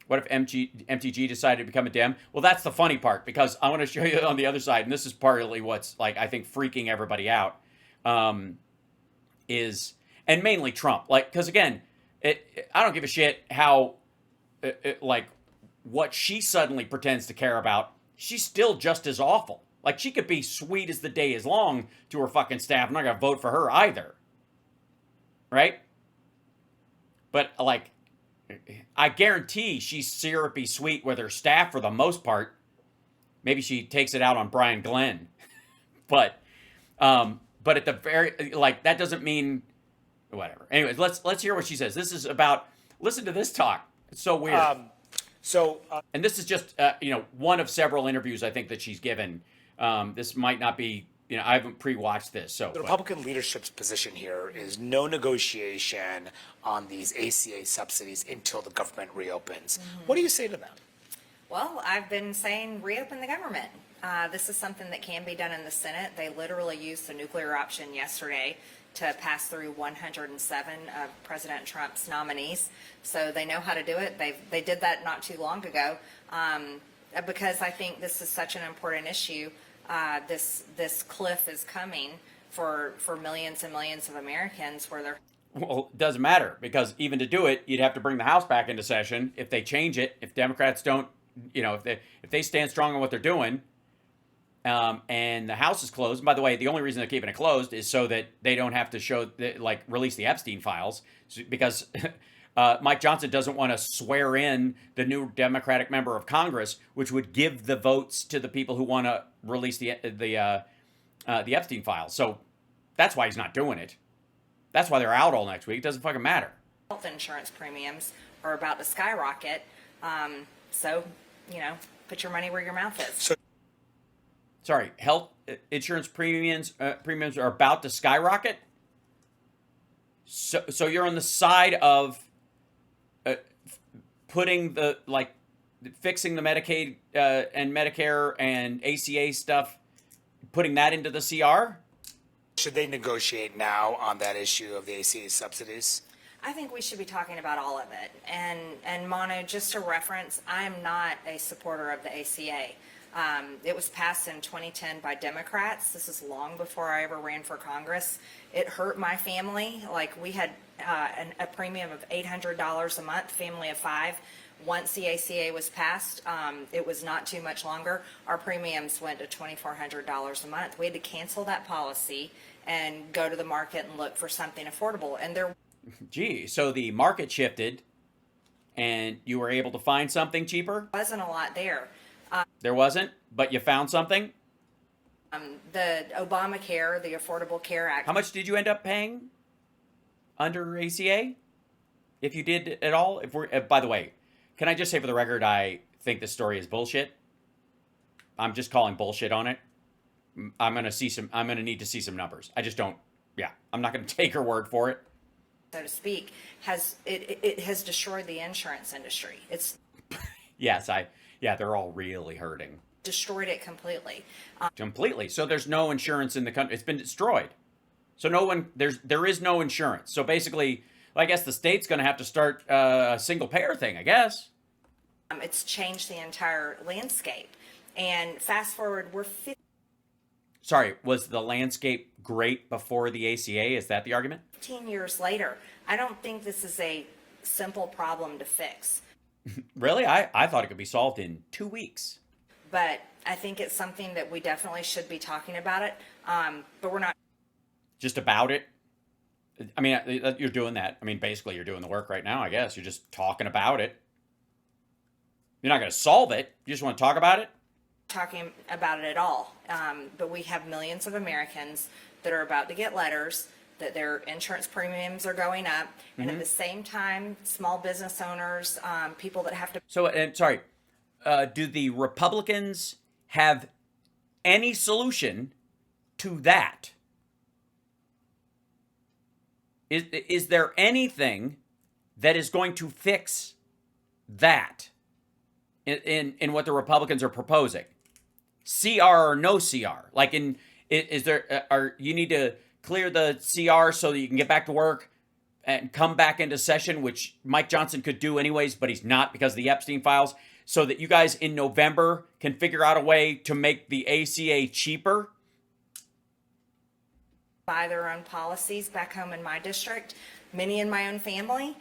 What if MTG decided to become a Dem? Well, that's the funny part, because I want to show you on the other side, and this is partly what's, like, I think freaking everybody out, um, is, and mainly Trump, like, because again, I don't give a shit how, like, what she suddenly pretends to care about. She's still just as awful. Like, she could be sweet as the day is long to her fucking staff. I'm not gonna vote for her either, right? But like, I guarantee she's syrupy sweet with her staff for the most part. Maybe she takes it out on Brian Glenn, but but at the very, like, that doesn't mean whatever. Anyways, let's hear what she says. This is about, listen to this talk. It's so weird. And this is just one of several interviews I think that she's given. This might not be, I haven't pre-watched this, so the Republican leadership's position here is no negotiation on these ACA subsidies until the government reopens. What do you say to them? Well, I've been saying reopen the government. This is something that can be done in the Senate. They literally used the nuclear option yesterday to pass through 107 of President Trump's nominees. So they know how to do it. They did that not too long ago, because I think this is such an important issue. This cliff is coming for millions and millions of Americans where they're. Well, it doesn't matter, because even to do it, you'd have to bring the House back into session. If they change it, if Democrats don't, if they stand strong on what they're doing, and the House is closed. And by the way, the only reason they're keeping it closed is so that they don't have to release the Epstein files, because Mike Johnson doesn't want to swear in the new Democratic member of Congress, which would give the votes to the people who want to release the Epstein files. So that's why he's not doing it. That's why they're out all next week. It doesn't fucking matter. Health insurance premiums are about to skyrocket. So, put your money where your mouth is. Sorry, health insurance premiums are about to skyrocket. So you're on the side of putting fixing the Medicaid and Medicare and ACA stuff, putting that into the CR? Should they negotiate now on that issue of the ACA subsidies? I think we should be talking about all of it. And Manu, just to reference, I'm not a supporter of the ACA. It was passed in 2010 by Democrats. This is long before I ever ran for Congress. It hurt my family. Like, we had a premium of $800 a month, family of 5. Once the ACA was passed, it was not too much longer. Our premiums went to $2,400 a month. We had to cancel that policy and go to the market and look for something affordable. And there. Gee, so the market shifted, and you were able to find something cheaper? Wasn't a lot there. There wasn't, but you found something? The Obamacare, the Affordable Care Act. How much did you end up paying under ACA? If you did at all? By the way, can I just say for the record, I think this story is bullshit. I'm just calling bullshit on it. I'm going to need to see some numbers. I just don't, I'm not going to take her word for it. So to speak, it has destroyed the insurance industry. It's they're all really hurting. Destroyed it completely. Completely. So there's no insurance in the country. It's been destroyed. So there is no insurance. So basically, I guess the state's going to have to start a single payer thing, I guess. It's changed the entire landscape. And fast forward, we're 15 Sorry, was the landscape great before the ACA? Is that the argument? years later. I don't think this is a simple problem to fix. Really? I thought it could be solved in 2 weeks. But I think it's something that we definitely should be talking about it. But we're not. Just about it? I mean, you're doing that. I mean, basically, you're doing the work right now, I guess. You're just talking about it. You're not going to solve it. You just want to talk about it? Talking about it at all. But we have millions of Americans that are about to get letters that their insurance premiums are going up. And at the same time, small business owners, people that have to. So, and sorry, do the Republicans have any solution to that? Is there anything that is going to fix that in what the Republicans are proposing? CR or no CR? Like, is there, you need to clear the CR so that you can get back to work, and come back into session, which Mike Johnson could do anyways, but he's not because of the Epstein files, so that you guys in November can figure out a way to make the ACA cheaper? Buy their own policies back home in my district. Many in my own family,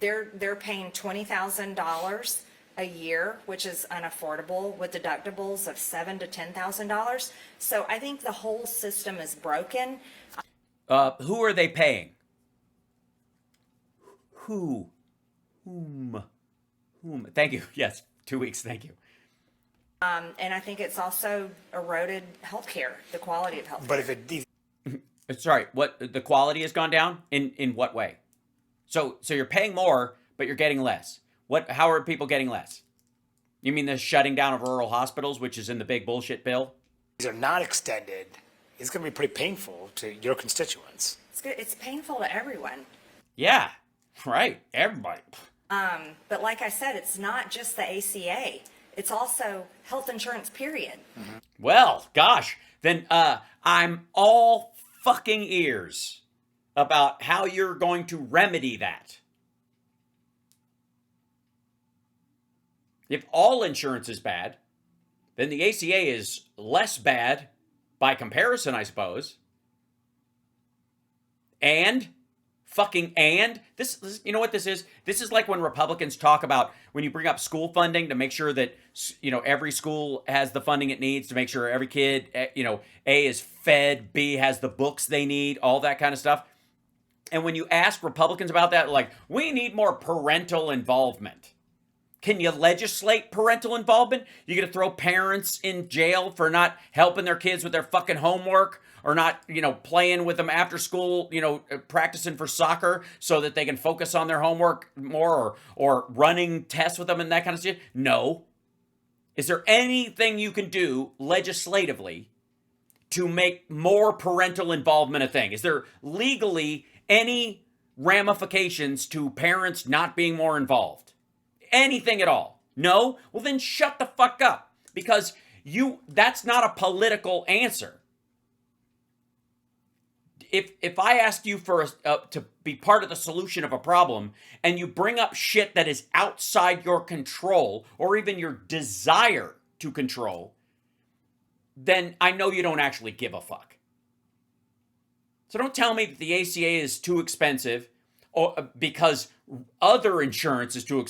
they're paying $20,000 a year, which is unaffordable, with deductibles of $7,000 to $10,000. So I think the whole system is broken. Who are they paying? Whom? Thank you. Yes, 2 weeks. Thank you. And I think it's also eroded healthcare, the quality of healthcare. But if it Sorry, what the quality has gone down in what way? So you're paying more, but you're getting less. How are people getting less? You mean the shutting down of rural hospitals, which is in the big bullshit bill? these are not extended, it's going to be pretty painful to your constituents. It's painful to everyone. Yeah, right. Everybody. But like I said, it's not just the ACA. It's also health insurance, period. Mm-hmm. Well, gosh, then I'm all fucking ears about how you're going to remedy that. If all insurance is bad, then the ACA is less bad by comparison, I suppose. And this, you know what this is? This is like when Republicans talk about when you bring up school funding to make sure that, you know, every school has the funding it needs, to make sure every kid, you know, A, is fed, B, has the books they need, all that kind of stuff. And when you ask Republicans about that, like, we need more parental involvement. Can you legislate parental involvement? You gonna throw parents in jail for not helping their kids with their fucking homework, or not, you know, playing with them after school, you know, practicing for soccer so that they can focus on their homework more, or running tests with them and that kind of shit? No. Is there anything you can do legislatively to make more parental involvement a thing? Is there legally any ramifications to parents not being more involved? Anything at all? No? Well, then shut the fuck up, because that's not a political answer. If I ask you for to be part of the solution of a problem, and you bring up shit that is outside your control, or even your desire to control, then I know you don't actually give a fuck. So don't tell me that the ACA is too expensive, or because other insurance is too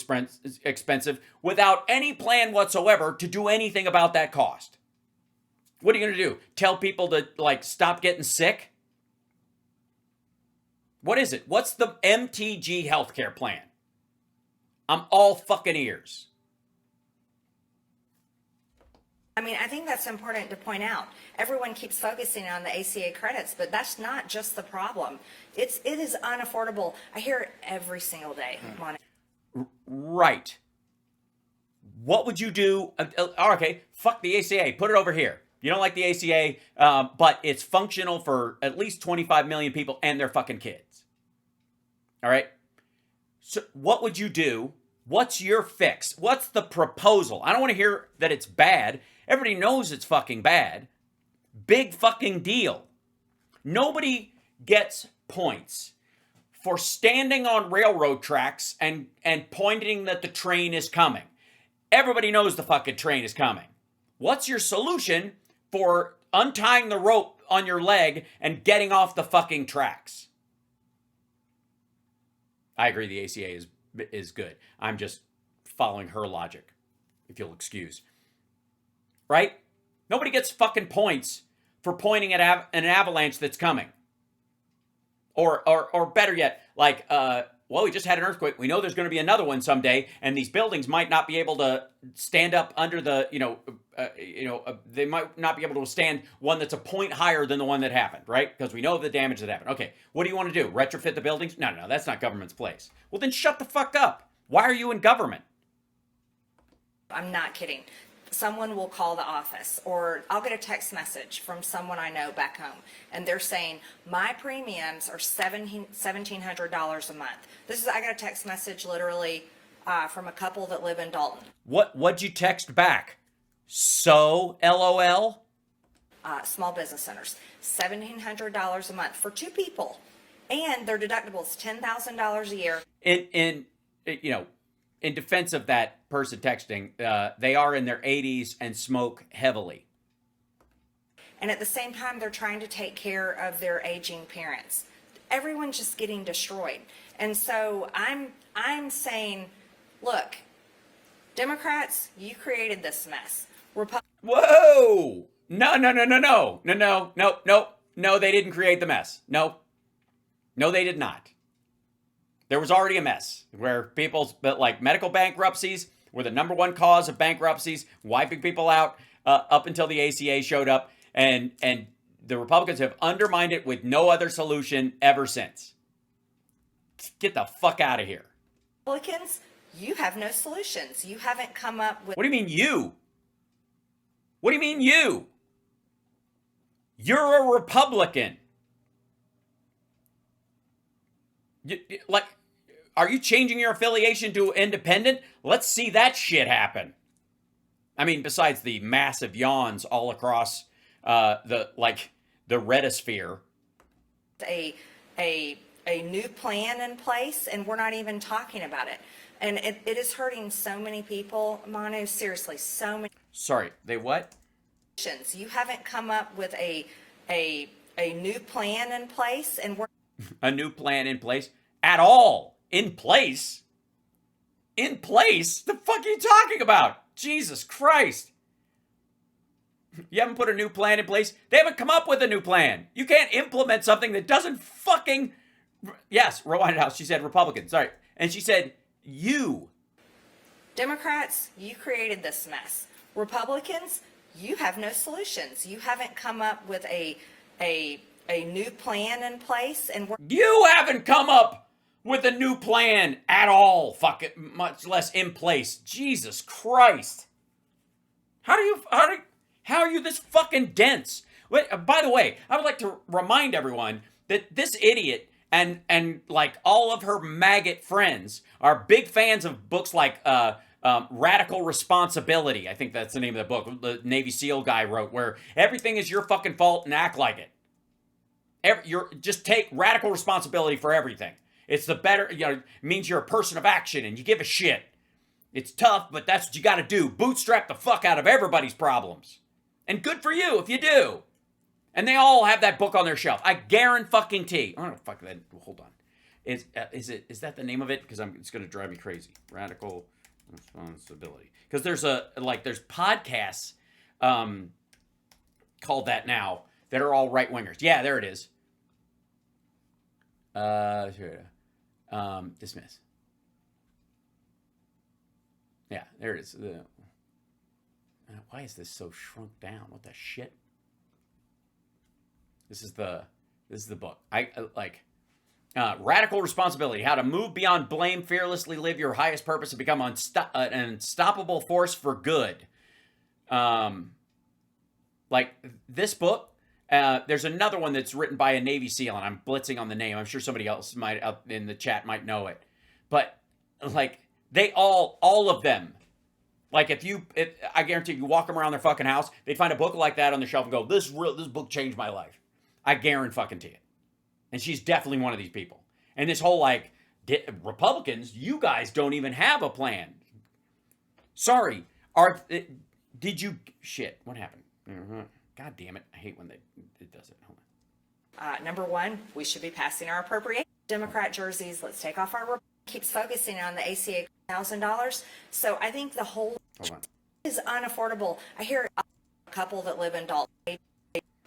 expensive, without any plan whatsoever to do anything about that cost. What are you going to do? Tell people to, like, stop getting sick? What is it? What's the MTG healthcare plan? I'm all fucking ears. I mean, I think that's important to point out. Everyone keeps focusing on the ACA credits, but that's not just the problem. It is unaffordable. I hear it every single day. Right. What would you do? Okay, fuck the ACA. Put it over here. You don't like the ACA, but it's functional for at least 25 million people and their fucking kids. All right? So what would you do? What's your fix? What's the proposal? I don't want to hear that it's bad. Everybody knows it's fucking bad. Big fucking deal. Nobody gets points for standing on railroad tracks and pointing that the train is coming. Everybody knows the fucking train is coming. What's your solution for untying the rope on your leg and getting off the fucking tracks? I agree the ACA is good. I'm just following her logic, if you'll excuse. Right? Nobody gets fucking points for pointing at an avalanche that's coming. Or better yet, like, well, we just had an earthquake. We know there's going to be another one someday, and these buildings might not be able to stand up under the, they might not be able to withstand one that's a point higher than the one that happened, right? Because we know the damage that happened. Okay, what do you want to do? Retrofit the buildings? No, that's not government's place. Well, then shut the fuck up. Why are you in government? I'm not kidding. Someone will call the office, or I'll get a text message from someone I know back home, and they're saying, my premiums are $1,700 a month. I got a text message literally from a couple that live in Dalton. What'd you text back? So, LOL? Small business centers, $1,700 a month for two people. and their deductible is $10,000 a year. In in defense of that person texting, they are in their 80s and smoke heavily. And at the same time, they're trying to take care of their aging parents. Everyone's just getting destroyed. And so I'm saying, look, Democrats, you created this mess. Whoa! No, they didn't create the mess. No, they did not. There was already a mess where people's, like, medical bankruptcies were the number one cause of bankruptcies, wiping people out up until the ACA showed up, and the Republicans have undermined it with no other solution ever since. Get the fuck out of here. Republicans, you have no solutions. You haven't come up with... What do you mean you? What do you mean you? You're a Republican. Like, are you changing your affiliation to independent? Let's see that shit happen. I mean, besides the massive yawns all across the redisphere. A new plan in place, and we're not even talking about it. And it is hurting so many people, Manu, seriously, so many. Sorry, they what? You haven't come up with a new plan in place, and we're... A new plan in place? At all? In place? In place? The fuck are you talking about? Jesus Christ. You haven't put a new plan in place? They haven't come up with a new plan. You can't implement something that doesn't fucking... Yes, rewind it out. She said Republicans. Sorry. And she said, you. Democrats, you created this mess. Republicans, you have no solutions. You haven't come up with a new plan in place, and we're... You haven't come up with a new plan at all, fuck it, much less in place. Jesus Christ. How are you this fucking dense? Wait, by the way, I would like to remind everyone that this idiot and like all of her maggot friends are big fans of books like Radical Responsibility. I think that's the name of the book the Navy SEAL guy wrote, where everything is your fucking fault and act like it. Just take radical responsibility for everything. It's the better, it means you're a person of action and you give a shit. It's tough, but that's what you got to do. Bootstrap the fuck out of everybody's problems. And good for you if you do. And they all have that book on their shelf. I guarantee. Oh, fuck that. Hold on. Is that the name of it? Because it's going to drive me crazy. Radical Responsibility. Because there's podcasts called that now that are all right wingers. Yeah, there it is. Dismiss. Yeah, there it is. Why is this so shrunk down? What the shit? This is the book. Radical Responsibility: How to Move Beyond Blame, Fearlessly Live Your Highest Purpose, and Become an Unstoppable Force for Good. This book. There's another one that's written by a Navy SEAL, and I'm blitzing on the name. I'm sure somebody else might up in the chat might know it. But they all of them. Like I guarantee you walk them around their fucking house, they'd find a book like that on the shelf and go, this book changed my life. I guarantee it. And she's definitely one of these people. And this whole Republicans, you guys don't even have a plan. Sorry. Did you shit? What happened? Mm-hmm. God damn it. I hate when it does it. Hold on. Number one, we should be passing our appropriation. Democrat jerseys, let's take off our... Keeps focusing on the ACA $1,000. So I think the whole is unaffordable. I hear a couple that live in Dalton.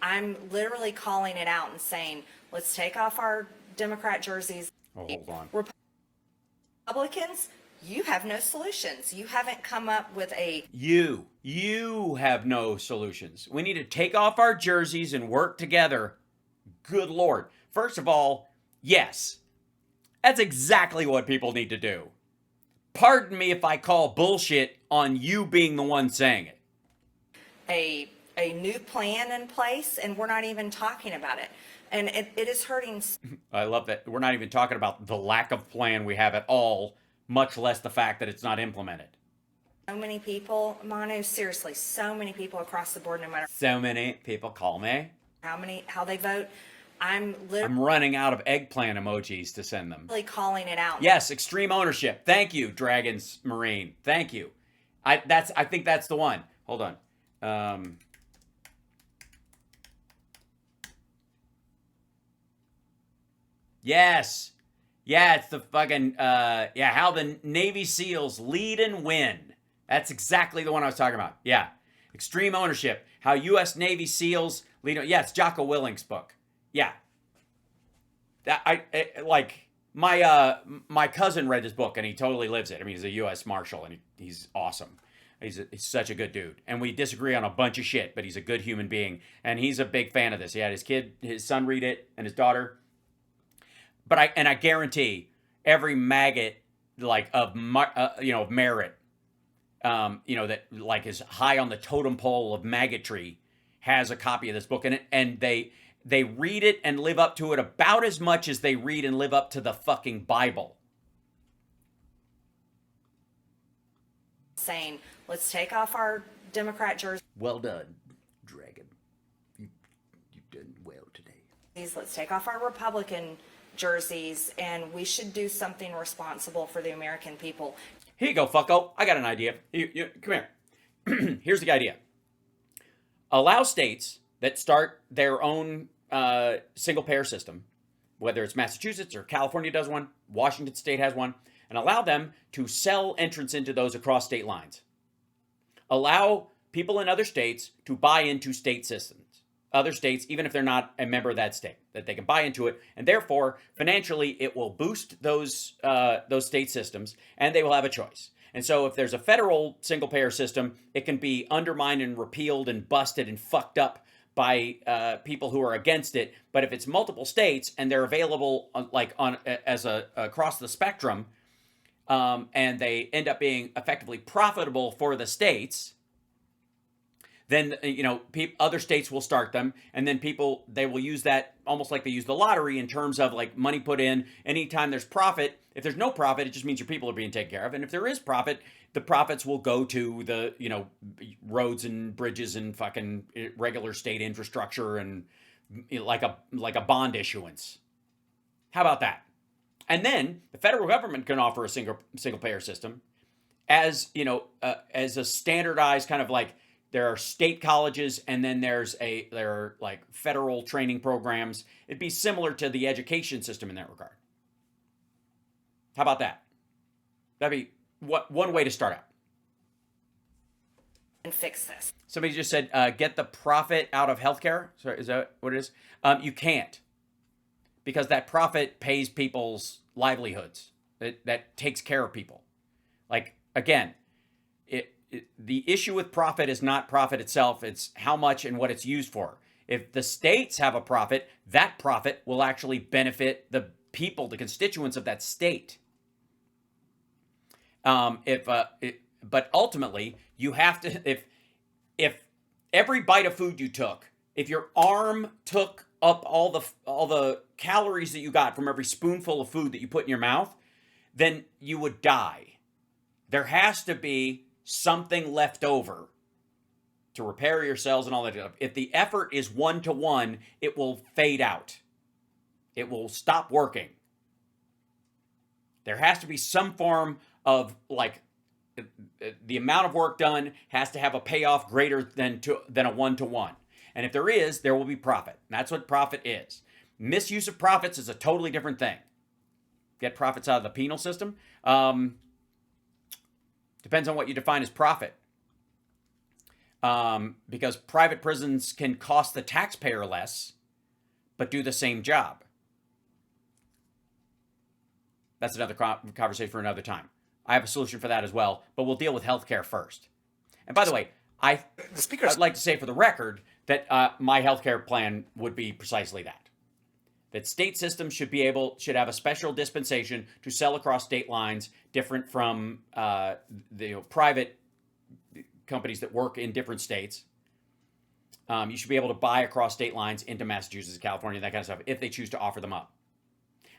I'm literally calling it out and saying, let's take off our Democrat jerseys. Oh, hold on. Republicans, you have no solutions. You haven't come up with a... You have no solutions. We need to take off our jerseys and work together. Good Lord. First of all, yes. That's exactly what people need to do. Pardon me if I call bullshit on you being the one saying it. A new plan in place, and we're not even talking about it. And it is hurting. I love that. We're not even talking about the lack of plan we have at all, much less the fact that it's not implemented. So many people, Manu, seriously, so many people across the board, no matter... So many people call me. How they vote, I'm I'm running out of eggplant emojis to send them. literally calling it out. Yes, extreme ownership. Thank you, Dragons Marine. Thank you. I think that's the one. Hold on. Yes. Yeah, it's the fucking how the Navy SEALs lead and win. That's exactly the one I was talking about. Yeah. Extreme ownership. How US Navy SEALs lead. Yeah, it's Jocko Willink's book. Yeah. Like my cousin read this book and he totally lives it. I mean, he's a US Marshal and he's awesome. He's such a good dude. And we disagree on a bunch of shit, but he's a good human being. And he's a big fan of this. He had his son read it and his daughter. But I guarantee every maggot like of merit, that like is high on the totem pole of maggotry, has a copy of this book, and they read it and live up to it about as much as they read and live up to the fucking Bible. Saying, let's take off our Democrat jerseys. Well done, Dragon. You've done well today. Let's take off our Republican jerseys, and we should do something responsible for the American people. Here you go, fucko. I got an idea. Come here. Here's the idea. Allow states that start their own single-payer system, whether it's Massachusetts or California does one, Washington State has one, and allow them to sell entrance into those across state lines. Allow people in other states to buy into state systems. Other states, even if they're not a member of that state, that they can buy into it, and therefore financially it will boost those state systems, and they will have a choice. And so, if there's a federal single-payer system, it can be undermined and repealed and busted and fucked up by people who are against it. But if it's multiple states and they're available across the spectrum, and they end up being effectively profitable for the states, then other states will start them, and then they will use that almost like they use the lottery in terms of like money put in. Anytime there's profit, if there's no profit, it just means your people are being taken care of, and if there is profit, the profits will go to the roads and bridges and fucking regular state infrastructure and like a bond issuance. How about that? And then the federal government can offer a single payer system as as a standardized kind of like. There are state colleges, and then there are like federal training programs. It'd be similar to the education system in that regard. How about that? That'd be one way to start out. And fix this. Somebody just said, get the profit out of healthcare. So is that what it is? You can't, because that profit pays people's livelihoods. That takes care of people. Like, again, the issue with profit is not profit itself. It's how much and what it's used for. If the states have a profit, that profit will actually benefit the people, the constituents of that state. But ultimately, you have to, if every bite of food you took, if your arm took up all the calories that you got from every spoonful of food that you put in your mouth, then you would die. There has to be something left over to repair your cells and all that stuff. If the effort is 1-to-1, it will fade out. It will stop working. There has to be some form of like the amount of work done has to have a payoff greater than a 1-to-1. And if there is, there will be profit. And that's what profit is. Misuse of profits is a totally different thing. Get profits out of the penal system. Depends on what you define as profit. Because private prisons can cost the taxpayer less, but do the same job. That's another conversation for another time. I have a solution for that as well, but we'll deal with healthcare first. And by the way, I'd like to say for the record that my healthcare plan would be precisely that. That state systems should have a special dispensation to sell across state lines, different from the private companies that work in different states. You should be able to buy across state lines into Massachusetts, California, that kind of stuff, if they choose to offer them up.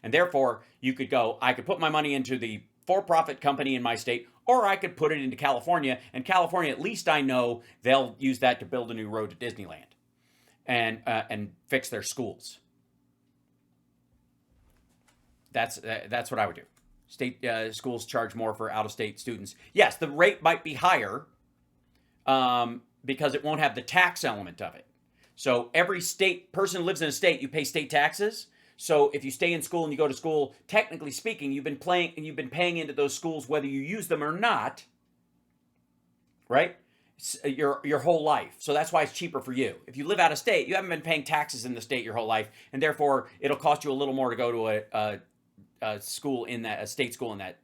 And therefore, I could put my money into the for-profit company in my state, or I could put it into California. And California, at least I know they'll use that to build a new road to Disneyland and fix their schools. That's what I would do. State schools charge more for out-of-state students. Yes, the rate might be higher because it won't have the tax element of it. So every state person who lives in a state, you pay state taxes. So if you stay in school and you go to school, technically speaking, you've been paying into those schools whether you use them or not, right? Your whole life. So that's why it's cheaper for you. If you live out of state, you haven't been paying taxes in the state your whole life, and therefore it'll cost you a little more to go to a school in that, a state school in that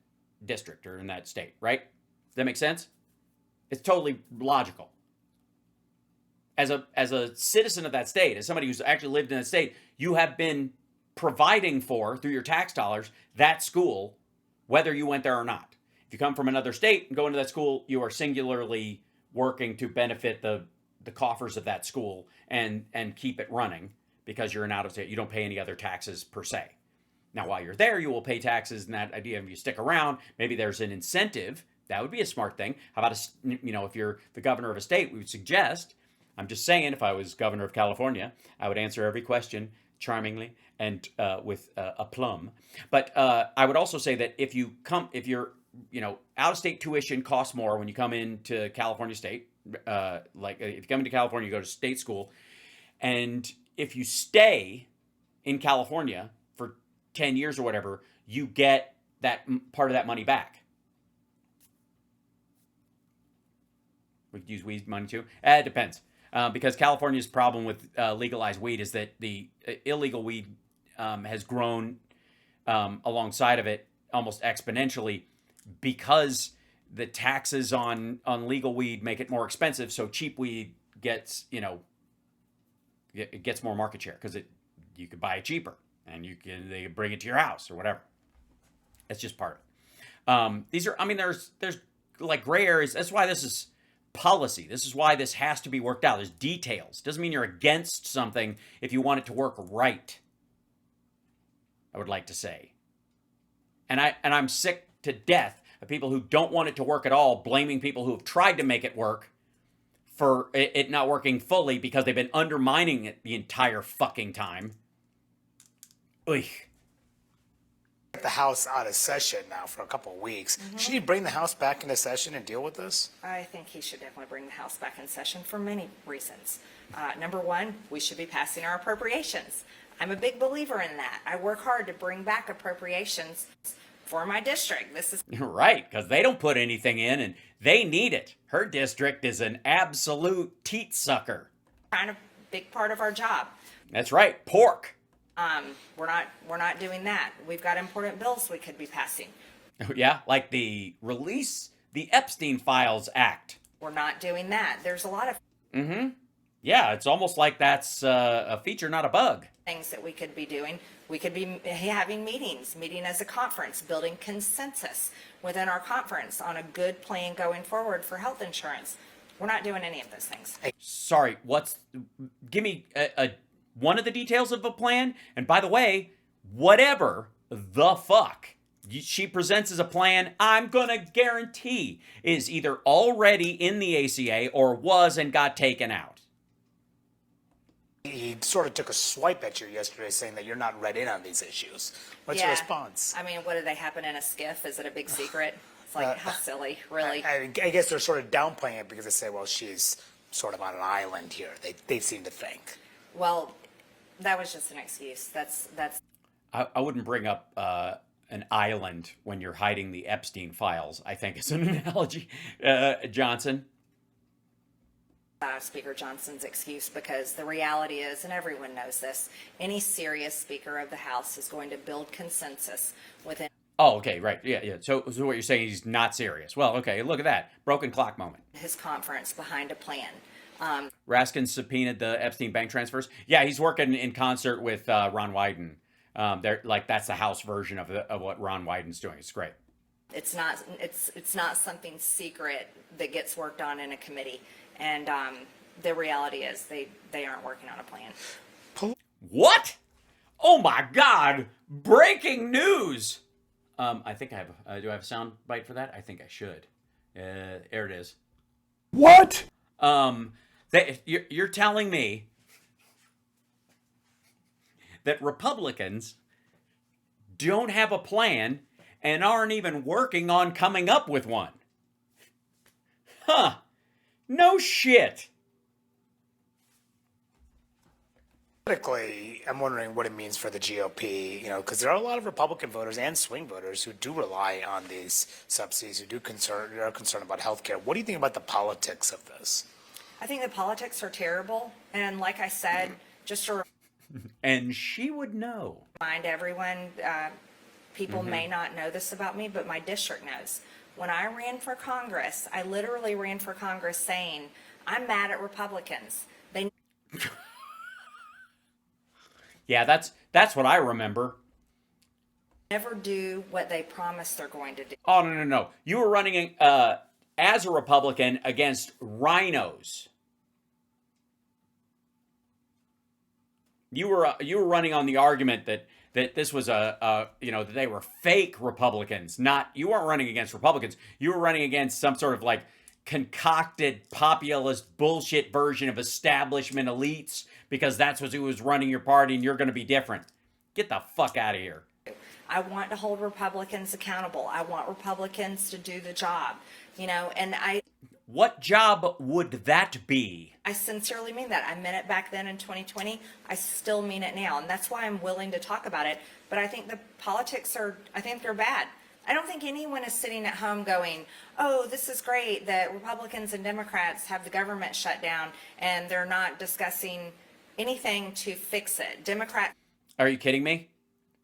district or in that state, right? Does that make sense? It's totally logical. As a citizen of that state, as somebody who's actually lived in that state, you have been providing for, through your tax dollars, that school, whether you went there or not. If you come from another state and go into that school, you are singularly working to benefit the coffers of that school and keep it running because you're an out of state. You don't pay any other taxes per se. Now, while you're there, you will pay taxes, and that idea, if you stick around, maybe there's an incentive. That would be a smart thing. How about, if you're the governor of a state, we would suggest, I'm just saying, if I was governor of California, I would answer every question charmingly and with aplomb. But I would also say that if you're out-of-state tuition costs more when you come into California state. Like if you come into California, you go to state school. And if you stay in California for 10 years or whatever, you get that part of that money back. We could use weed money too. It depends. Because California's problem with legalized weed is that the illegal weed has grown alongside of it almost exponentially because the taxes on legal weed make it more expensive. So cheap weed gets, it gets more market share because you could buy it cheaper and they bring it to your house or whatever. It's just part of it. There's like gray areas. That's why this is policy. This is why this has to be worked out. There's details. Doesn't mean you're against something if you want it to work right. I would like to say. And I'm sick to death of people who don't want it to work at all, blaming people who have tried to make it work for it not working fully because they've been undermining it the entire fucking time. Oy. The House out of session now for a couple of weeks. Should he bring the House back into session and deal with this? I think he should definitely bring the House back in session for many reasons. Number one, we should be passing our appropriations. I'm a big believer in that. I work hard to bring back appropriations for my district. This is right, because they don't put anything in and they need it. Her district is an absolute teat sucker. kind of big part of our job. That's right, pork. We're not doing that. We've got important bills we could be passing. Yeah, like the Epstein Files Act. We're not doing that. There's a lot of Yeah, it's almost like that's a feature, not a bug. things that we could be doing. We could be having meeting as a conference, building consensus within our conference on a good plan going forward for health insurance. We're not doing any of those things. Sorry, give me one of the details of a plan. And by the way, whatever the fuck she presents as a plan, I'm going to guarantee is either already in the ACA or was and got taken out. He sort of took a swipe at you yesterday saying that you're not read in on these issues. What's your response? I mean, what did they happen in a skiff? Is it a big secret? It's like, how silly, really. I guess they're sort of downplaying it because they say, well, she's sort of on an island here. They seem to think. Well, that was just an excuse. That's. I wouldn't bring up an island when you're hiding the Epstein files, I think is an analogy, Johnson. Speaker Johnson's excuse, because the reality is, and everyone knows this, any serious Speaker of the House is going to build consensus within. Oh, okay, right, yeah. So what you're saying, he's not serious. Well, okay, look at that. Broken clock moment. His conference behind a plan. Raskin subpoenaed the Epstein bank transfers. Yeah, he's working in concert with Ron Wyden. That's the House version of what Ron Wyden's doing. It's great. It's not something secret that gets worked on in a committee. And the reality is they aren't working on a plan. What? Oh my God! Breaking news! I think I have. Do I have a sound bite for that? I think I should. There it is. What? You're telling me that Republicans don't have a plan and aren't even working on coming up with one. Huh. No shit. Politically, I'm wondering what it means for the GOP, because there are a lot of Republican voters and swing voters who do rely on these subsidies, who are concerned about health care. What do you think about the politics of this? I think the politics are terrible. And like I said, just to And she would know. remind everyone, people may not know this about me, but my district knows. When I ran for Congress, I literally ran for Congress saying, I'm mad at Republicans. They Yeah, that's what I remember. never do what they promise they're going to do. Oh, no. You were running as a Republican against rhinos. You were running on the argument that this was that they were fake Republicans. You weren't running against Republicans. You were running against some sort of like concocted populist bullshit version of establishment elites, because that's who was running your party, and you're going to be different. Get the fuck out of here. I want to hold Republicans accountable. I want Republicans to do the job, and What job would that be? I sincerely mean that. I meant it back then in 2020. I still mean it now. And that's why I'm willing to talk about it. But I think the politics I think they're bad. I don't think anyone is sitting at home going, oh, this is great that Republicans and Democrats have the government shut down and they're not discussing anything to fix it. Democrats. Are you kidding me?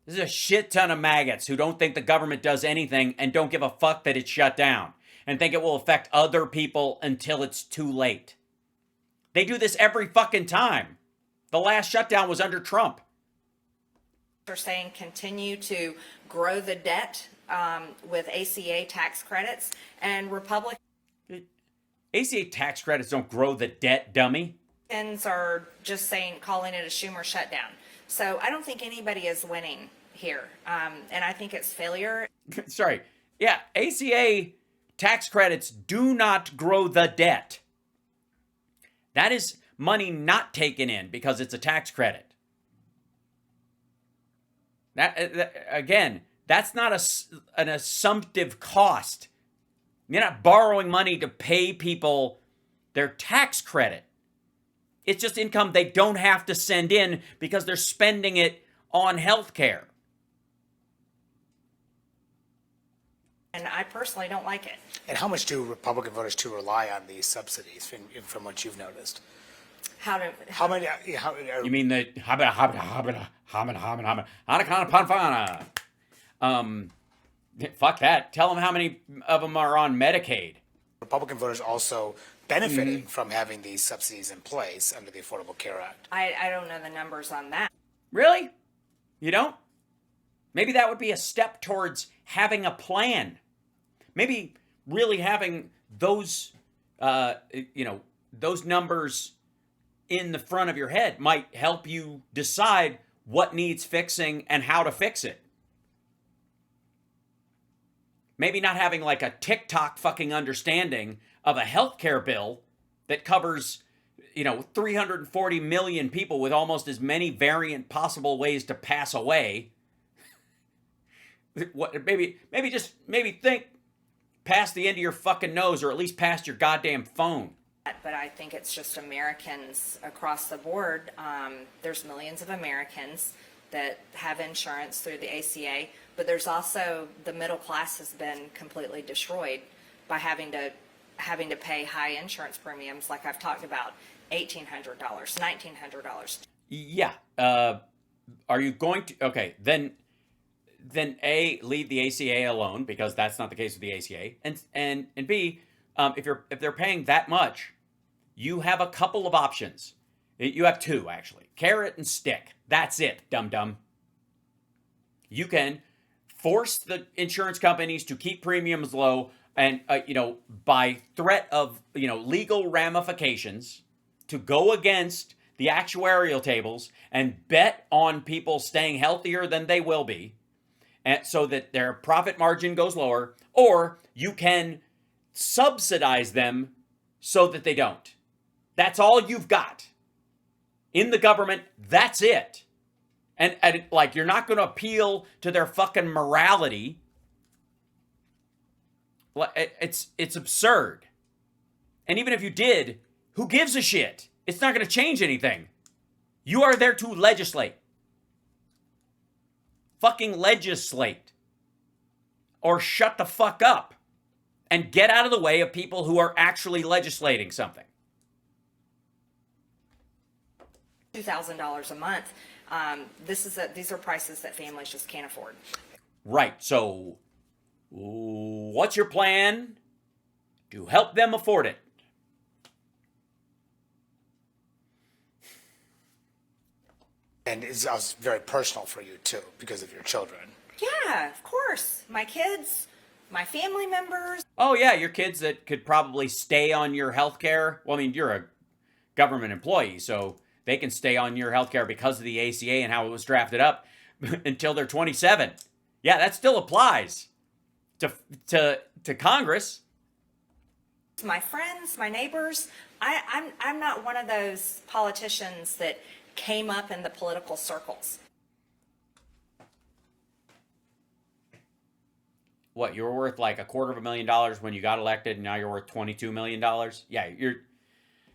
This is a shit ton of maggots who don't think the government does anything and don't give a fuck that it's shut down and think it will affect other people until it's too late. They do this every fucking time. The last shutdown was under Trump. Are saying continue to grow the debt with ACA tax credits, and Republicans ACA tax credits don't grow the debt, dummy. are just calling it a Schumer shutdown. So I don't think anybody is winning here, and I think it's failure. Sorry. Yeah, ACA tax credits do not grow the debt. That is money not taken in because it's a tax credit. Again, that's not an assumptive cost. You're not borrowing money to pay people their tax credit. It's just income they don't have to send in because they're spending it on health care. And I personally don't like it. And how much do Republican voters rely on these subsidies from what you've noticed? How many? You mean the fuck that. Tell them how many of them are on Medicaid. Republican voters also benefiting from having these subsidies in place under the Affordable Care Act? I don't know the numbers on that. Really? You don't? Maybe that would be a step towards having a plan. Maybe really having those, those numbers in the front of your head might help you decide what needs fixing and how to fix it. Maybe not having like a TikTok fucking understanding of a healthcare bill that covers, 340 million people with almost as many variant possible ways to pass away. Maybe think past the end of your fucking nose, or at least past your goddamn phone. But I think it's just Americans across the board. There's millions of Americans that have insurance through the ACA, but there's also the middle class has been completely destroyed by having to pay high insurance premiums, like I've talked about, $1,800, $1,900. Yeah. Are you going to? Okay, then A, leave the ACA alone, because that's not the case with the ACA, and B, if they're paying that much, you have a couple of options. You have two, actually. Carrot and stick. That's it, dum-dum. You can force the insurance companies to keep premiums low and, by threat of, legal ramifications, to go against the actuarial tables and bet on people staying healthier than they will be, and so that their profit margin goes lower, or you can subsidize them so that they don't. That's all you've got. In the government, that's it. And like, you're not going to appeal to their fucking morality. It's absurd. And even if you did, who gives a shit? It's not going to change anything. You are there to legislate. Fucking legislate. Or shut the fuck up and get out of the way of people who are actually legislating something. $2,000 a month. These are prices that families just can't afford. Right. So, what's your plan to help them afford it? And it's also very personal for you too, because of your children. Yeah, of course. My kids, my family members. Oh yeah, your kids that could probably stay on your health care. Well, I mean, you're a government employee, so they can stay on your health care because of the ACA and how it was drafted up until they're 27. Yeah, that still applies to Congress. My friends, my neighbors. I'm not one of those politicians that came up in the political circles. What, you were worth like $250,000 when you got elected, and now you're worth $22 million?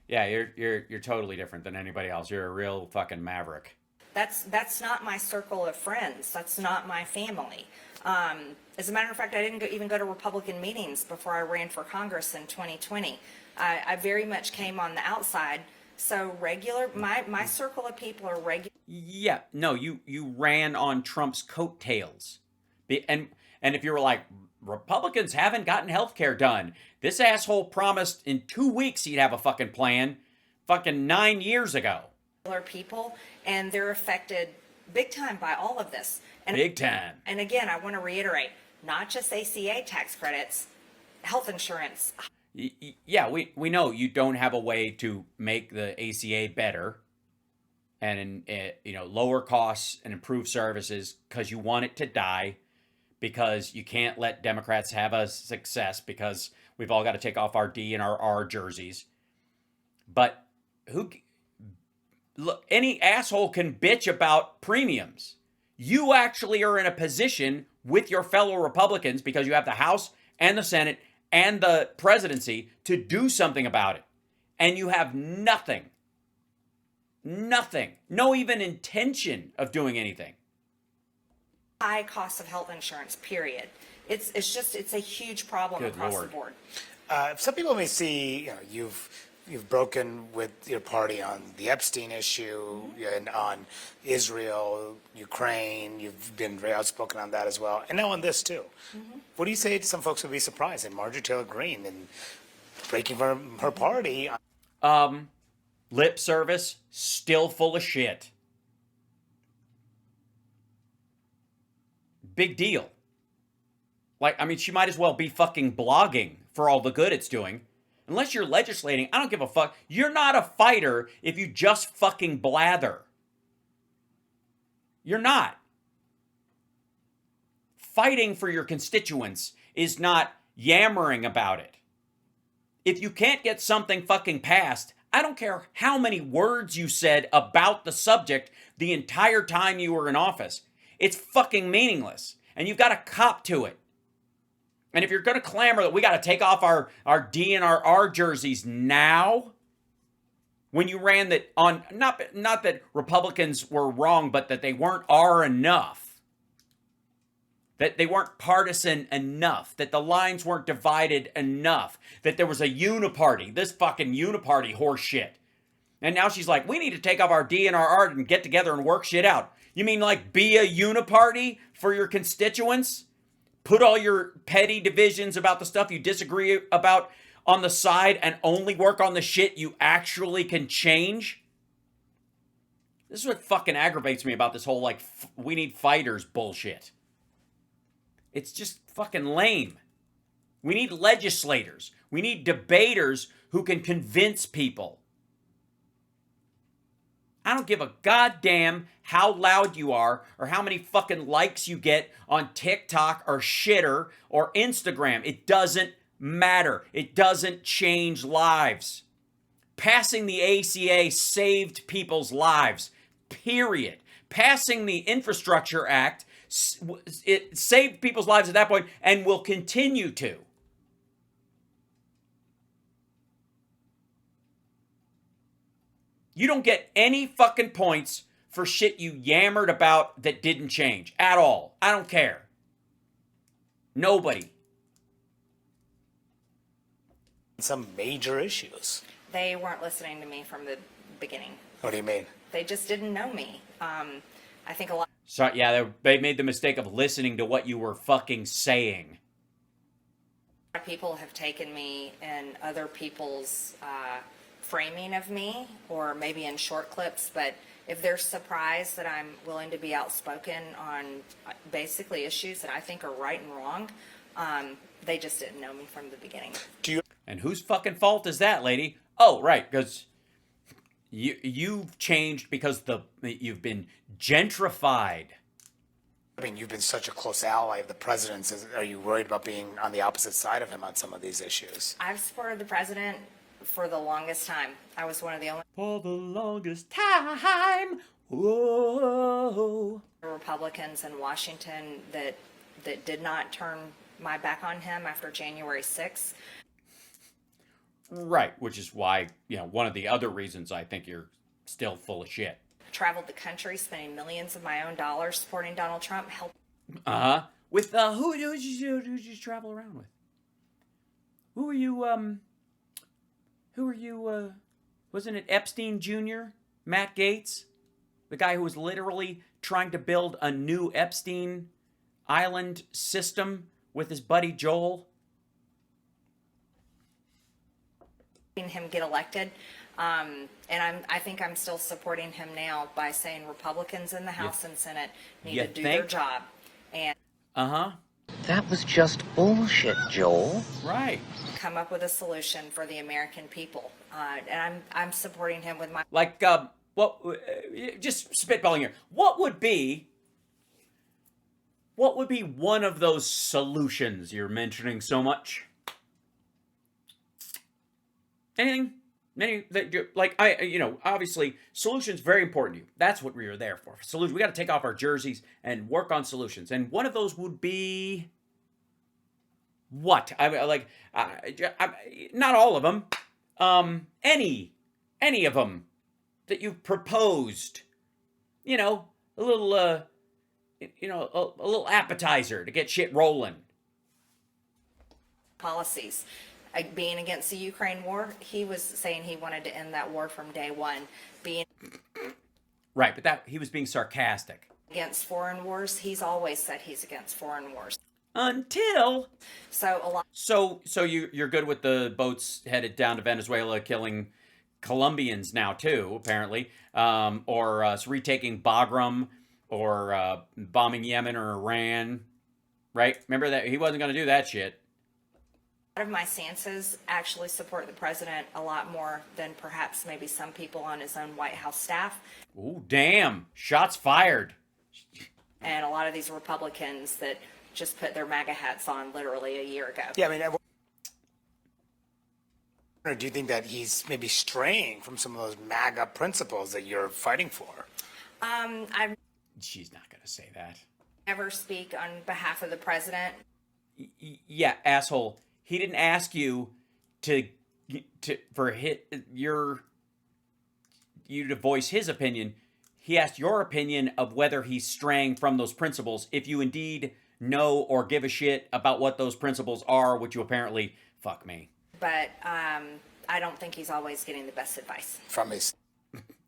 Yeah, you're totally different than anybody else. You're a real fucking maverick. That's not my circle of friends. That's not my family. As a matter of fact, I didn't even go to Republican meetings before I ran for Congress in 2020. I very much came on the outside. So my circle of people are regular. Yeah, no, you ran on Trump's coattails. And if you were like, Republicans haven't gotten health care done. This asshole promised in 2 weeks he'd have a fucking plan fucking 9 years ago. People, and they're affected big time by all of this. And big time. And again, I want to reiterate, not just ACA tax credits, health insurance. Yeah, we know you don't have a way to make the ACA better and lower costs and improve services because you want it to die, because you can't let Democrats have a success because we've all got to take off our D and our R jerseys. But look, any asshole can bitch about premiums. You actually are in a position with your fellow Republicans, because you have the House and the Senate and the presidency, to do something about it. And you have nothing, no even intention of doing anything. High cost of health insurance, period. It's a huge problem across the board. Some people may see, you've broken with your party on the Epstein issue and on Israel, Ukraine. You've been very outspoken on that as well, and now on this too. What do you say to some folks who would be surprised in Marjorie Taylor Greene and breaking from her party? Lip service, still full of shit. Big deal. Like, I mean, she might as well be fucking blogging for all the good it's doing. Unless you're legislating, I don't give a fuck. You're not a fighter if you just fucking blather. You're not. Fighting for your constituents is not yammering about it. If you can't get something fucking passed, I don't care how many words you said about the subject the entire time you were in office. It's fucking meaningless. And you've got to cop to it. And if you're going to clamor that we got to take off our D and our R jerseys now, when you ran that on, not that Republicans were wrong, but that they weren't R enough, that they weren't partisan enough, that the lines weren't divided enough, that there was a uniparty, this fucking uniparty horse shit. And now she's like, we need to take off our D and our R and get together and work shit out. You mean like be a uniparty for your constituents? Put all your petty divisions about the stuff you disagree about on the side and only work on the shit you actually can change? This is what fucking aggravates me about this whole, like, we need fighters bullshit. It's just fucking lame. We need legislators. We need debaters who can convince people. I don't give a goddamn how loud you are or how many fucking likes you get on TikTok or Shitter or Instagram. It doesn't matter. It doesn't change lives. Passing the ACA saved people's lives. Period. passing the Infrastructure Act, it saved people's lives at that point and will continue to. You don't get any fucking points for shit you yammered about that didn't change at all. I don't care. Nobody. Some major issues. They weren't listening to me from the beginning. What do you mean? They just didn't know me. I think a lot So yeah, they made the mistake of listening to what you were fucking saying. of people have taken me in other people's framing of me, or maybe in short clips, but if they're surprised that I'm willing to be outspoken on basically issues that I think are right and wrong, they just didn't know me from the beginning. Do you? And whose fucking fault is that, lady? Oh, right, because you've changed because you've been gentrified. I mean, you've been such a close ally of the president's. Are you worried about being on the opposite side of him on some of these issues? I've supported the president for the longest time. I was one of the only For the longest time. Whoa. Republicans in Washington that did not turn my back on him after January 6th. Right, which is why, one of the other reasons I think you're still full of shit. Traveled the country, spending millions of my own dollars supporting Donald Trump. Helped. With who did you travel around with? Who were you, wasn't it Epstein Jr., Matt Gaetz? The guy who was literally trying to build a new Epstein Island system with his buddy Joel? Him get elected, and I think I'm still supporting him now by saying Republicans in the House and Senate need to do their job. And That was just bullshit, Joel. Right. come up with a solution for the American people. And I'm supporting him with my. Like, just spitballing here. What would be one of those solutions you're mentioning so much? Anything? Obviously, solutions very important to you. That's what we are there for. Solutions. We got to take off our jerseys and work on solutions. And one of those would be what? Not all of them. Any of them that you've proposed. A little appetizer to get shit rolling. Policies. Being against the Ukraine war, he was saying he wanted to end that war from day one. Being Right, but he was being sarcastic. against foreign wars, he's always said he's against foreign wars. Until So a lot. So you're good with the boats headed down to Venezuela killing Colombians now too, apparently, or retaking Bagram, or bombing Yemen or Iran, right? Remember that he wasn't going to do that shit. A lot of my stances actually support the president a lot more than perhaps maybe some people on his own White House staff. Ooh, damn! Shots fired. And a lot of these Republicans that just put their MAGA hats on literally a year ago. Yeah, I mean, do you think that he's maybe straying from some of those MAGA principles that you're fighting for? I She's not going to say that. never speak on behalf of the president. Yeah, asshole. He didn't ask you to voice his opinion. He asked your opinion of whether he's straying from those principles. If you indeed know or give a shit about what those principles are, which you apparently, fuck me. But I don't think he's always getting the best advice. From his.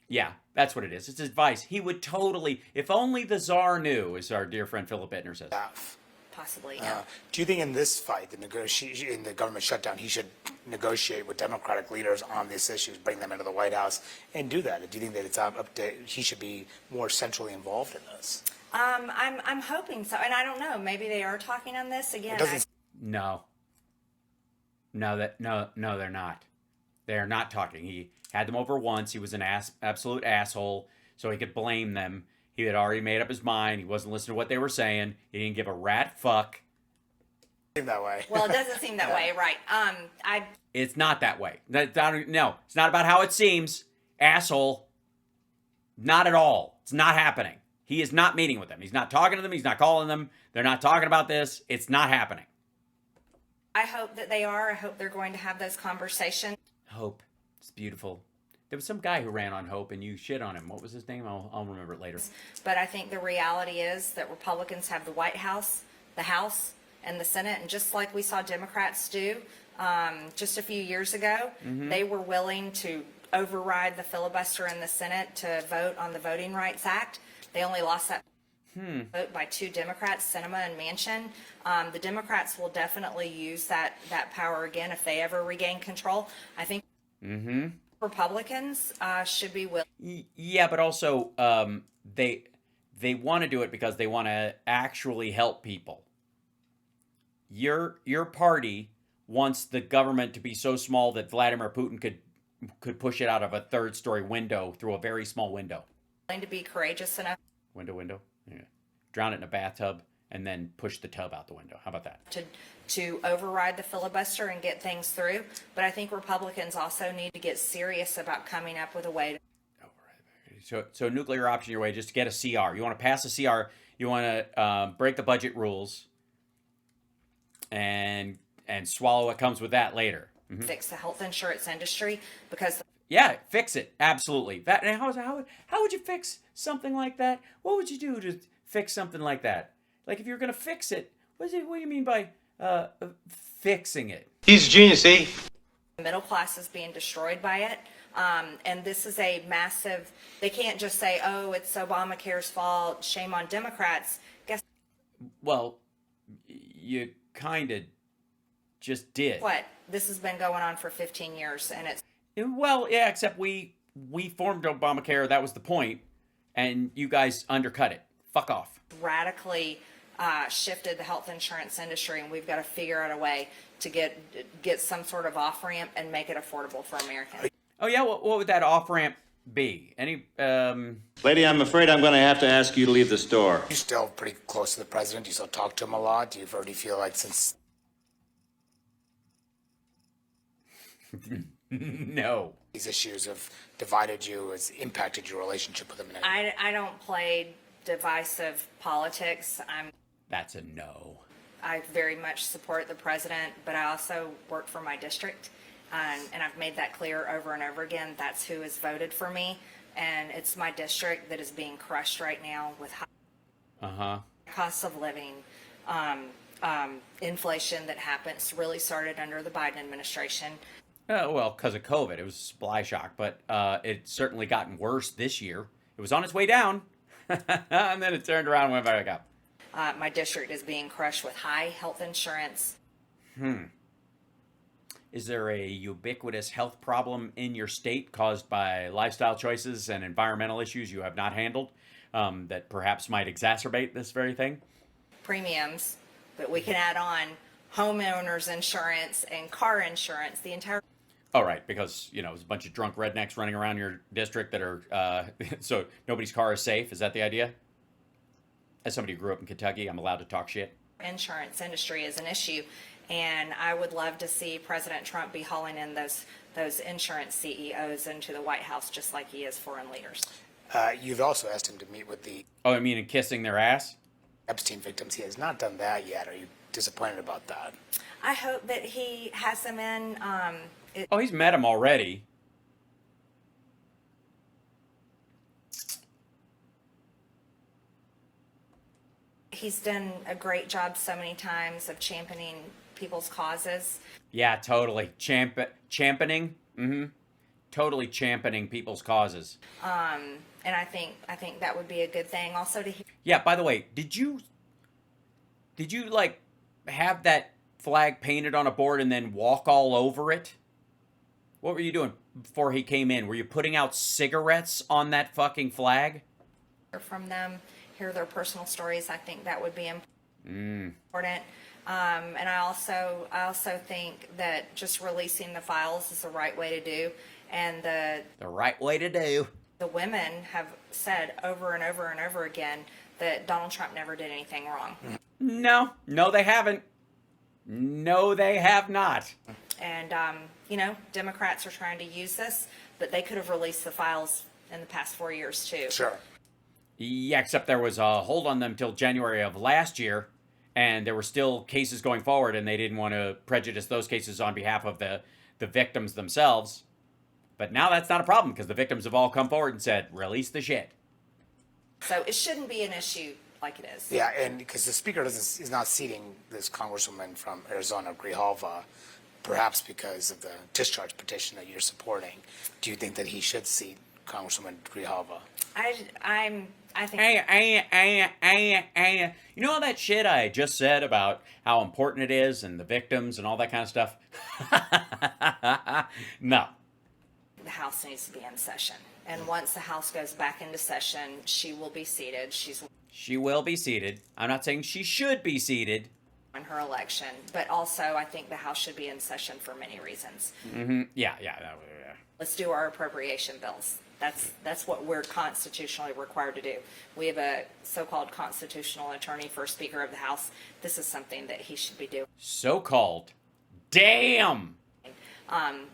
Yeah, that's what it is. It's advice. He would totally, if only the czar knew, as our dear friend Philip Bittner says. Staff. Possibly, yeah. Do you think in this fight, in the government shutdown, he should negotiate with Democratic leaders on these issues, bring them into the White House, and do that? Do you think that it's up to he should be more centrally involved in this? I'm hoping so, and I don't know. Maybe they are talking on this again. No, they're not. They're not talking. He had them over once. He was an absolute asshole, so he could blame them. He had already made up his mind. He wasn't listening to what they were saying. He didn't give a rat fuck. Seem that way. Well, it doesn't seem that way, right? It's not that way. No, it's not about how it seems, asshole. Not at all. It's not happening. He is not meeting with them. He's not talking to them. He's not calling them. They're not talking about this. It's not happening. I hope that they are. I hope they're going to have those conversations. Hope. It's beautiful. There was some guy who ran on hope and you shit on him. What was his name? I'll remember it later. But I think the reality is that Republicans have the White House, the House, and the Senate. And just like we saw Democrats do just a few years ago, they were willing to override the filibuster in the Senate to vote on the Voting Rights Act. They only lost that vote by 2 Democrats, Sinema and Manchin. The Democrats will definitely use that power again if they ever regain control. I think Republicans should be willing. Yeah, but also they want to do it because they want to actually help people. Your party wants the government to be so small that Vladimir Putin could push it out of a 3rd-story window through a very small window. To be courageous enough Window. Yeah. Drown it in a bathtub and then push the tub out the window. How about that? to override the filibuster and get things through. But I think Republicans also need to get serious about coming up with a way to. So nuclear option your way just to get a CR. You want to pass a CR. You want to break the budget rules and swallow what comes with that later. Fix the health insurance industry because. Yeah, fix it. Absolutely. How would you fix something like that? What would you do to fix something like that? Like if you're going to fix it, what do you mean by fixing it? He's a genius, eh? The middle class is being destroyed by it. And this is a massive, they can't just say, oh, it's Obamacare's fault, shame on Democrats. Guess Well, you kind of just did. what? This has been going on for 15 years and it's. Well, yeah, except we formed Obamacare. That was the point, and you guys undercut it. Fuck off. Radically shifted the health insurance industry, and we've got to figure out a way to get some sort of off ramp and make it affordable for Americans. Oh yeah, what would that off ramp be? Any? Lady, I'm afraid I'm going to have to ask you to leave the store. You're still pretty close to the president. You still talk to him a lot. Do you already feel like since No. these issues have divided you, has impacted your relationship with him? In any way? I don't play divisive politics. That's a no. I very much support the president, but I also work for my district, and I've made that clear over and over again. That's who has voted for me, and it's my district that is being crushed right now with high costs of living, inflation that really started under the Biden administration. Well, because of COVID, it was a supply shock, but it's certainly gotten worse this year. It was on its way down, and then it turned around and went back up. My district is being crushed with high health insurance. Is there a ubiquitous health problem in your state caused by lifestyle choices and environmental issues you have not handled that perhaps might exacerbate this very thing? Premiums, but we can add on homeowners insurance and car insurance, the entire. Oh, right, because, there's a bunch of drunk rednecks running around your district that are, so nobody's car is safe. Is that the idea? As somebody who grew up in Kentucky, I'm allowed to talk shit. Insurance industry is an issue, and I would love to see President Trump be hauling in those insurance CEOs into the White House just like he is foreign leaders. You've also asked him to meet with the Oh, I mean, and kissing their ass? Epstein victims. He has not done that yet. Are you disappointed about that? I hope that he has them in. Oh, he's met him already. He's done a great job so many times of championing people's causes. Yeah, totally. Championing? Totally championing people's causes. And I think that would be a good thing. Also to Yeah, by the way, did you like have that flag painted on a board and then walk all over it? What were you doing before he came in? Were you putting out cigarettes on that fucking flag? hear from them, hear their personal stories. I think that would be important. And I also think that just releasing the files is the right way to do. And The right way to do. the women have said over and over and over again that Donald Trump never did anything wrong. No, they haven't. No, they have not. And, Democrats are trying to use this, but they could have released the files in the past 4 years too. Sure. Yeah, except there was a hold on them till January of last year, and there were still cases going forward, and they didn't want to prejudice those cases on behalf of the victims themselves. But now that's not a problem because the victims have all come forward and said, release the shit. So it shouldn't be an issue like it is. Yeah, and because the speaker is not seating this congresswoman from Arizona, Grijalva, perhaps because of the discharge petition that you're supporting. Do you think that he should seat Congresswoman Grijalva? I think You know all that shit I just said about how important it is and the victims and all that kind of stuff? No. the House needs to be in session. And once the House goes back into session, she will be seated. She will be seated. I'm not saying she should be seated. On her election, but also I think the House should be in session for many reasons. Yeah. Let's do our appropriation bills. That's what we're constitutionally required to do. We have a so-called constitutional attorney for Speaker of the House. This is something that he should be doing. So-called. Damn!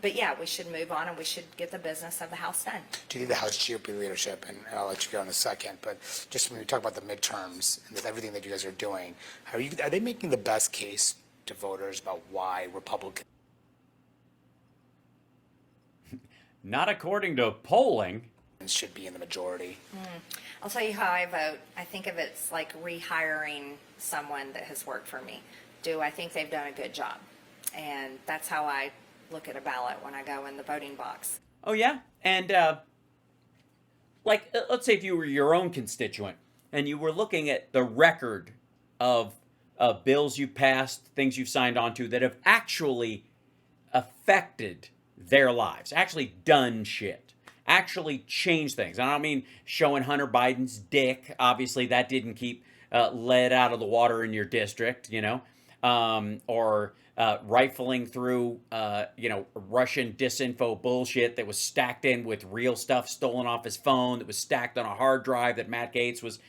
But yeah, we should move on and we should get the business of the House done. Do you think the House GOP leadership, and I'll let you go in a second, but just when we talk about the midterms and everything that you guys are doing, are they making the best case to voters about why Republicans Not according to polling. should be in the majority? I'll tell you how I vote. I think of it's like rehiring someone that has worked for me. Do I think they've done a good job? And that's how I look at a ballot when I go in the voting box. Oh, yeah? And, let's say if you were your own constituent and you were looking at the record of bills you've passed, things you've signed on to that have actually affected their lives, actually done shit, actually changed things. And I don't mean showing Hunter Biden's dick. Obviously, that didn't keep lead out of the water in your district, or rifling through, Russian disinfo bullshit that was stacked in with real stuff stolen off his phone, that was stacked on a hard drive that Matt Gaetz was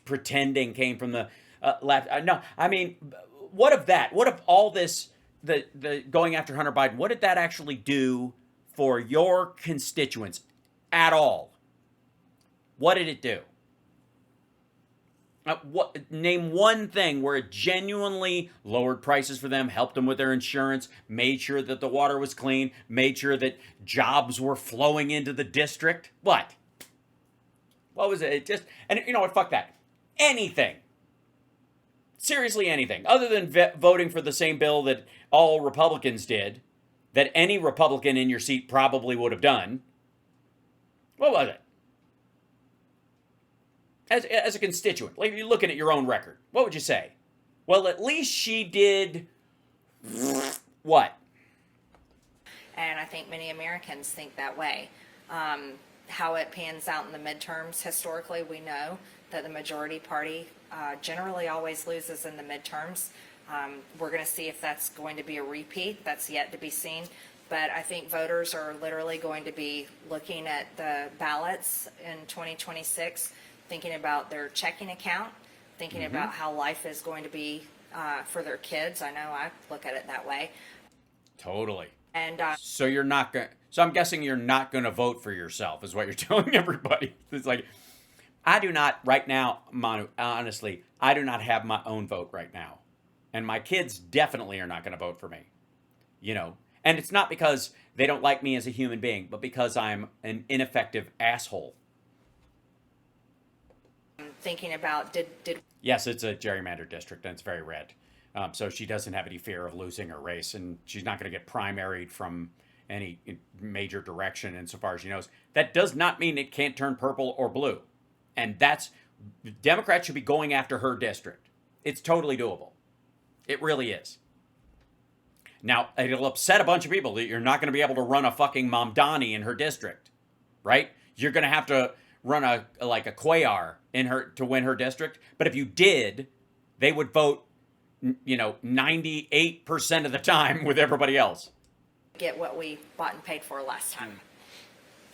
pretending came from the left. No, I mean, what of that? What of all this, the going after Hunter Biden, what did that actually do for your constituents at all? What did it do? Name one thing where it genuinely lowered prices for them, helped them with their insurance, made sure that the water was clean, made sure that jobs were flowing into the district. What was it? And you know what? Fuck that. Anything. Seriously, anything. Other than voting for the same bill that all Republicans did, that any Republican in your seat probably would have done. What was it? As a constituent, like you're looking at your own record, what would you say? Well, at least she did what? And I think many Americans think that way. How it pans out in the midterms, historically, we know that the majority party generally always loses in the midterms. We're going to see if that's going to be a repeat. That's yet to be seen. But I think voters are literally going to be looking at the ballots in 2026, thinking about their checking account, thinking about how life is going to be for their kids. I know I look at it that way. Totally. And So you're not going. So I'm guessing you're not going to vote for yourself, is what you're telling everybody. It's like, I do not right now, Manu. Honestly, I do not have my own vote right now, and my kids definitely are not going to vote for me. And it's not because they don't like me as a human being, but because I'm an ineffective asshole. thinking about did Yes, it's a gerrymandered district, and it's very red. So she doesn't have any fear of losing her race, and she's not going to get primaried from any major direction insofar as she knows. That does not mean it can't turn purple or blue. And Democrats should be going after her district. It's totally doable. It really is. Now, it'll upset a bunch of people that you're not going to be able to run a fucking Mamdani in her district, right? You're going to have to run a Cuellar to win her district. But if you did, they would vote 98% of the time with everybody else. get what we bought and paid for last time.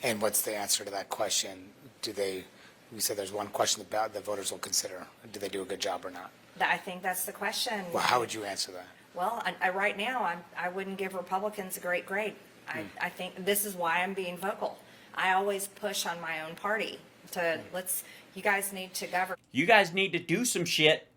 And what's the answer to that question? We said there's one question about the voters will consider. Do they do a good job or not? I think that's the question. Well, how would you answer that? Well, right now, I wouldn't give Republicans a great grade. I think this is why I'm being vocal. I always push on my own party. You guys need to govern. You guys need to do some shit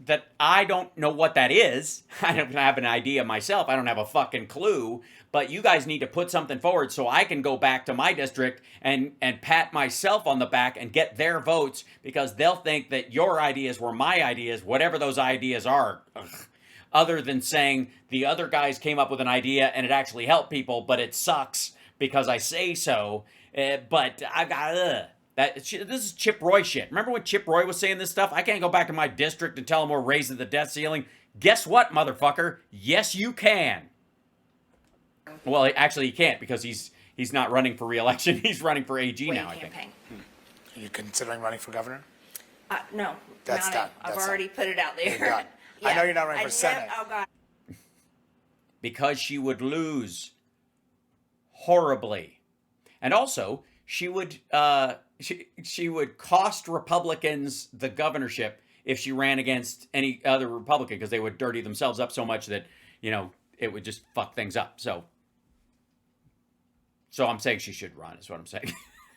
that I don't know what that is. I don't have an idea myself. I don't have a fucking clue. But you guys need to put something forward so I can go back to my district and pat myself on the back and get their votes, because they'll think that your ideas were my ideas, whatever those ideas are. Ugh. Other than saying the other guys came up with an idea and it actually helped people, but it sucks because I say so. But I've got, this is Chip Roy shit. Remember when Chip Roy was saying this stuff? I can't go back to my district and tell them we're raising the debt ceiling. Guess what, motherfucker? Yes, you can. Well, actually, he can't, because he's not running for re-election. He's running for AG now, I think. Are you considering running for governor? No. That's not done. I've That's already put it out there. You're done. I know you're not running for Senate. Oh, God. Because she would lose horribly. And also, she would she would cost Republicans the governorship if she ran against any other Republican, because they would dirty themselves up so much that, it would just fuck things up. So I'm saying she should run, is what I'm saying.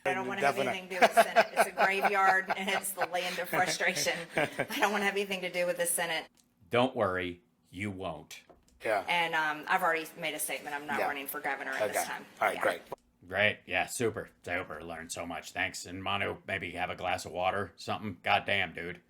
I don't want to have anything to do with the Senate. It's a graveyard and it's the land of frustration. I don't want to have anything to do with the Senate. Don't worry, you won't. Yeah. And I've already made a statement. I'm not running for governor at this time. All right, great. Great. Yeah, super. Learned so much. Thanks. And Manu, maybe have a glass of water, something. Goddamn, dude.